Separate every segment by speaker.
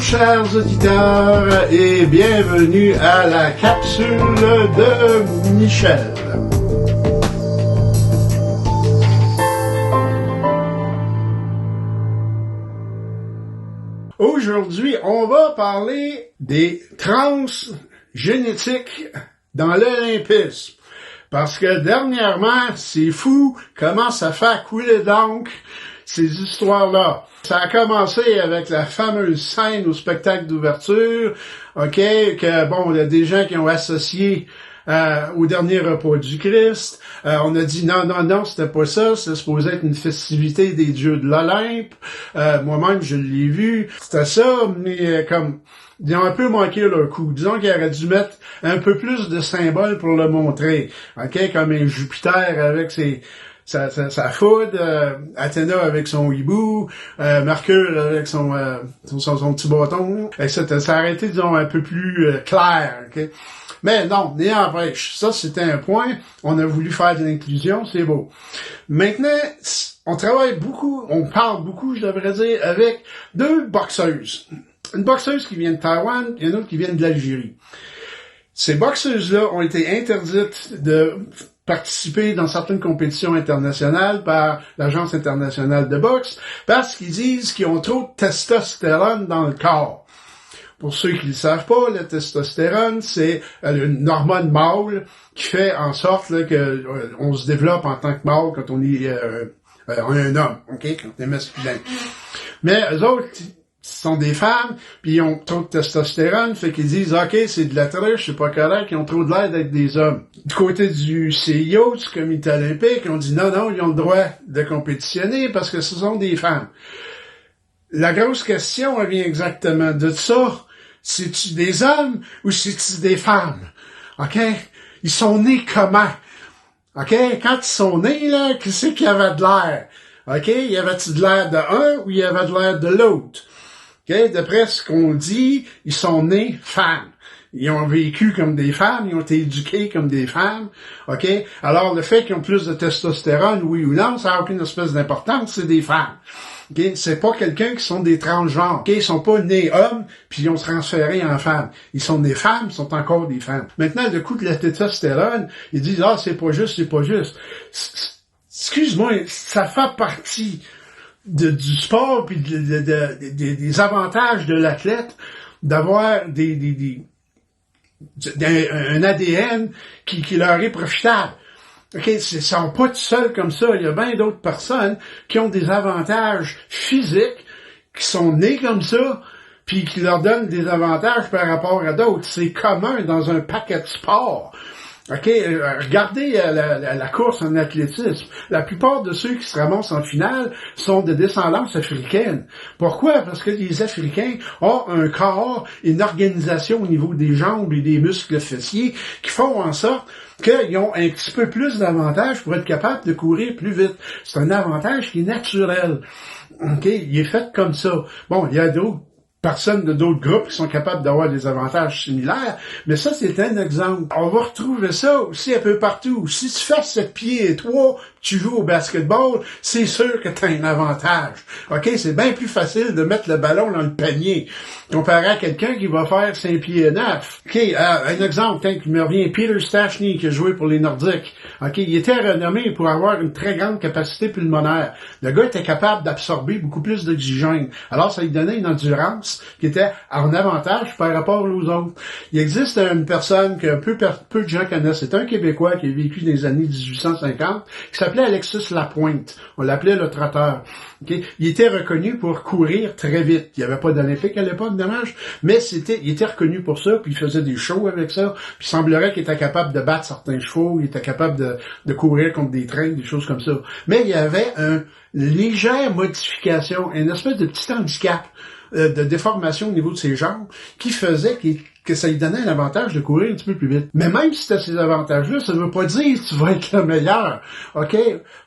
Speaker 1: chers auditeurs, et bienvenue à la capsule de Michel. Aujourd'hui, on va parler des transgénétiques dans l'olympisme. Parce que dernièrement, c'est fou comment ça fait couler d'encre ces histoires-là. Ça a commencé avec la fameuse scène au spectacle d'ouverture, que bon, il y a des gens qui ont associé au dernier repas du Christ. On a dit non, c'était pas ça, c'était supposé être une festivité des dieux de l'Olympe. Moi-même, je l'ai vu. C'était ça, mais comme ils ont un peu manqué leur coup. Disons qu'ils auraient dû mettre un peu plus de symboles pour le montrer. Comme un Jupiter avec sa foudre, Athéna avec son hibou, Mercure avec son petit bâton, etc. Ça aurait été, disons, un peu plus clair. Mais non, n'ayant empêche. Ça, c'était un point. On a voulu faire de l'inclusion, c'est beau. Maintenant, on travaille beaucoup, on parle beaucoup, je devrais dire, avec deux boxeuses. Une boxeuse qui vient de Taïwan et une autre qui vient de l'Algérie. Ces boxeuses-là ont été interdites de participer dans certaines compétitions internationales par l'Agence internationale de boxe parce qu'ils disent qu'ils ont trop de testostérone dans le corps. Pour ceux qui ne le savent pas, le testostérone, c'est une hormone mâle qui fait en sorte là, que on se développe en tant que mâle quand on est un homme, quand on est masculin. Mais eux autres, sont des femmes, puis ils ont trop de testostérone, fait qu'ils disent, c'est de la triche, c'est pas correct, ils ont trop de l'air d'être des hommes. Du côté du CIO, du comité olympique, on dit non, ils ont le droit de compétitionner parce que ce sont des femmes. La grosse question, elle vient exactement de ça. C'est-tu des hommes ou c'est-tu des femmes? Ils sont nés comment? Quand ils sont nés, là, qu'est-ce qu'il y avait de l'air? Y avait-tu de l'air de un ou y avait de l'air de l'autre? D'après ce qu'on dit, ils sont nés femmes. Ils ont vécu comme des femmes, ils ont été éduqués comme des femmes. Alors, le fait qu'ils ont plus de testostérone, oui ou non, ça n'a aucune espèce d'importance, c'est des femmes. C'est pas quelqu'un qui sont des transgenres. Ils sont pas nés hommes, puis ils ont transféré en femmes. Ils sont des femmes, ils sont encore des femmes. Maintenant, le coup de la testostérone, ils disent, c'est pas juste. Excuse-moi, ça fait partie du sport puis des avantages de l'athlète d'avoir un ADN qui leur est profitable. Ils sont pas tout seuls comme ça. Il y a bien d'autres personnes qui ont des avantages physiques, qui sont nés comme ça, puis qui leur donnent des avantages par rapport à d'autres. C'est commun dans un paquet de sports. Regardez la course en athlétisme. La plupart de ceux qui se ramassent en finale sont de descendance africaine. Pourquoi? Parce que les Africains ont un corps, une organisation au niveau des jambes et des muscles fessiers qui font en sorte qu'ils ont un petit peu plus d'avantages pour être capables de courir plus vite. C'est un avantage qui est naturel. Il est fait comme ça. Bon, il y a d'autres personnes de d'autres groupes qui sont capables d'avoir des avantages similaires, mais ça, c'est un exemple. On va retrouver ça aussi un peu partout. Si tu fais 7 pieds et 3, tu joues au basketball, c'est sûr que tu as un avantage. C'est bien plus facile de mettre le ballon dans le panier comparé à quelqu'un qui va faire 5 pieds et 9. Un exemple, qui me revient, Peter Stastny, qui a joué pour les Nordiques. Il était renommé pour avoir une très grande capacité pulmonaire. Le gars était capable d'absorber beaucoup plus d'oxygène. Alors, ça lui donnait une endurance qui était en avantage par rapport aux autres. Il existe une personne que peu de gens connaissent. C'est un Québécois qui a vécu dans les années 1850, qui s'appelait Alexis Lapointe. On l'appelait le trotteur. Il était reconnu pour courir très vite. Il n'y avait pas d'Olympique à l'époque, dommage, mais il était reconnu pour ça, puis il faisait des shows avec ça, puis il semblerait qu'il était capable de battre certains chevaux, il était capable de courir contre des trains, des choses comme ça. Mais il y avait une légère modification, une espèce de petit handicap de déformation au niveau de ses jambes, qui faisait qu'il que ça lui donnait un avantage de courir un petit peu plus vite. Mais même si t'as ces avantages-là, ça veut pas dire que tu vas être le meilleur. OK?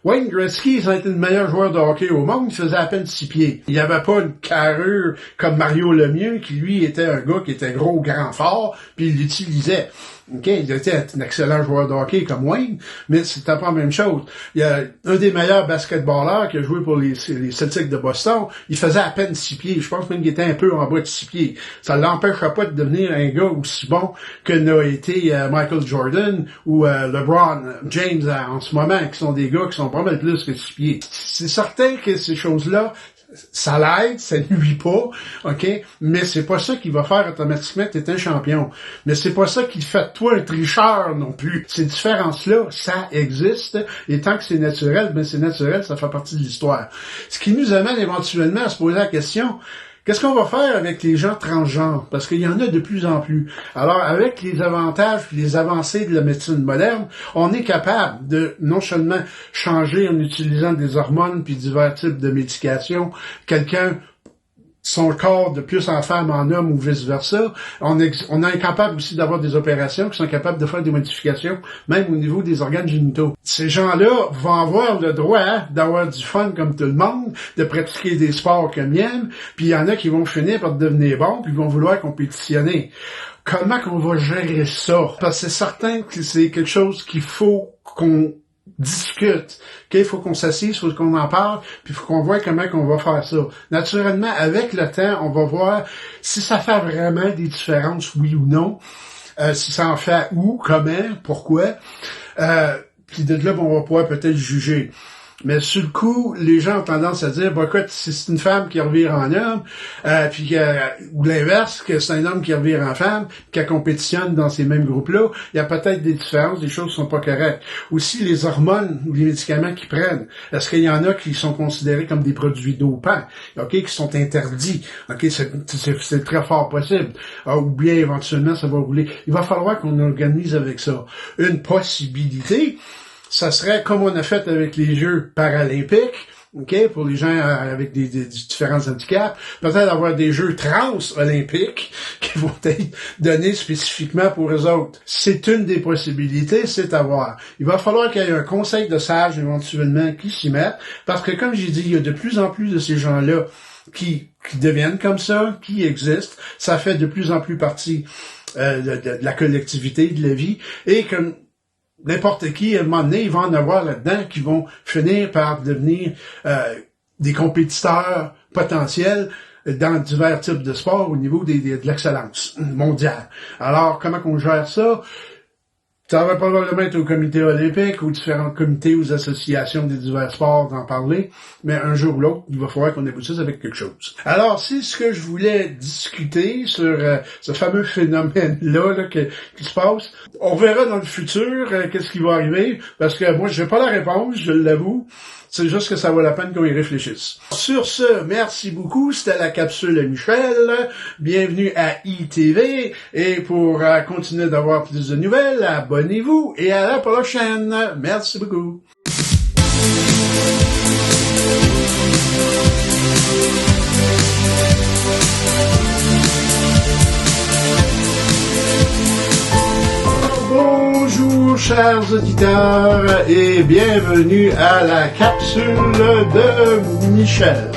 Speaker 1: Wayne Gretzky, ça a été le meilleur joueur de hockey au monde, il faisait à peine 6 pieds. Il avait pas une carrure comme Mario Lemieux, qui lui était un gars qui était gros, grand, fort, puis il l'utilisait. OK, il était un excellent joueur de hockey comme Wayne, mais c'était pas la même chose. Il y a un des meilleurs basketballeurs qui a joué pour les Celtics de Boston, il faisait à peine 6 pieds. Je pense même qu'il était un peu en bas de 6 pieds. Ça l'empêchera pas de devenir un gars aussi bon que n'a été Michael Jordan ou LeBron James en ce moment, qui sont des gars qui sont pas mal plus que 6 pieds. C'est certain que ces choses-là, ça l'aide, ça nuit pas, OK? Mais c'est pas ça qui va faire automatiquement que t'es un champion. Mais c'est pas ça qui fait de toi un tricheur non plus. Ces différences-là, ça existe. Et tant que c'est naturel, ben c'est naturel, ça fait partie de l'histoire. Ce qui nous amène éventuellement à se poser la question, qu'est-ce qu'on va faire avec les gens transgenres? Parce qu'il y en a de plus en plus. Alors, avec les avantages et les avancées de la médecine moderne, on est capable de non seulement changer en utilisant des hormones puis divers types de médications, son corps de plus en femme en homme ou vice-versa. On est capable aussi d'avoir des opérations qui sont capables de faire des modifications, même au niveau des organes génitaux. Ces gens-là vont avoir le droit d'avoir du fun comme tout le monde, de pratiquer des sports comme ils aiment, puis il y en a qui vont finir par devenir bons, puis ils vont vouloir compétitionner. Comment qu'on va gérer ça? Parce que c'est certain que c'est quelque chose qu'il faut qu'on discute, qu'il faut qu'on s'assise, il faut qu'on en parle, puis il faut qu'on voit comment qu'on va faire ça. Naturellement, avec le temps, on va voir si ça fait vraiment des différences, oui ou non, si ça en fait où, comment, pourquoi, puis de là, on va pouvoir peut-être juger. Mais sur le coup, les gens ont tendance à dire, bah écoute, si c'est une femme qui revire en homme, ou l'inverse, que c'est un homme qui revire en femme, qui compétitionne dans ces mêmes groupes-là, il y a peut-être des différences, des choses qui sont pas correctes. Aussi, les hormones ou les médicaments qu'ils prennent, est-ce qu'il y en a qui sont considérés comme des produits dopants, OK, qui sont interdits, OK, c'est très fort possible, ou bien éventuellement ça va rouler. Il va falloir qu'on organise avec ça. Une possibilité, ça serait comme on a fait avec les Jeux paralympiques, OK, pour les gens avec des différents handicaps, peut-être avoir des Jeux trans-olympiques qui vont être donnés spécifiquement pour eux autres. C'est une des possibilités, c'est à voir. Il va falloir qu'il y ait un conseil de sages éventuellement qui s'y mette, parce que comme j'ai dit, il y a de plus en plus de ces gens-là qui deviennent comme ça, qui existent. Ça fait de plus en plus partie de la collectivité, de la vie, et comme n'importe qui, à un moment donné, il va en avoir là-dedans qui vont finir par devenir des compétiteurs potentiels dans divers types de sports au niveau de l'excellence mondiale. Alors, comment qu'on gère ça? Ça va probablement être au comité olympique, aux différents comités, aux associations des divers sports d'en parler, mais un jour ou l'autre, il va falloir qu'on aboutisse avec quelque chose. Alors, c'est ce que je voulais discuter sur ce fameux phénomène-là qui se passe. On verra dans le futur qu'est-ce qui va arriver, parce que moi, j'ai pas la réponse, je l'avoue. C'est juste que ça vaut la peine qu'on y réfléchisse. Sur ce, merci beaucoup. C'était la capsule à Michel. Bienvenue à ITV. Et pour continuer d'avoir plus de nouvelles, abonnez-vous et à la prochaine. Merci beaucoup. Bonjour chers auditeurs et bienvenue à la capsule de Michel.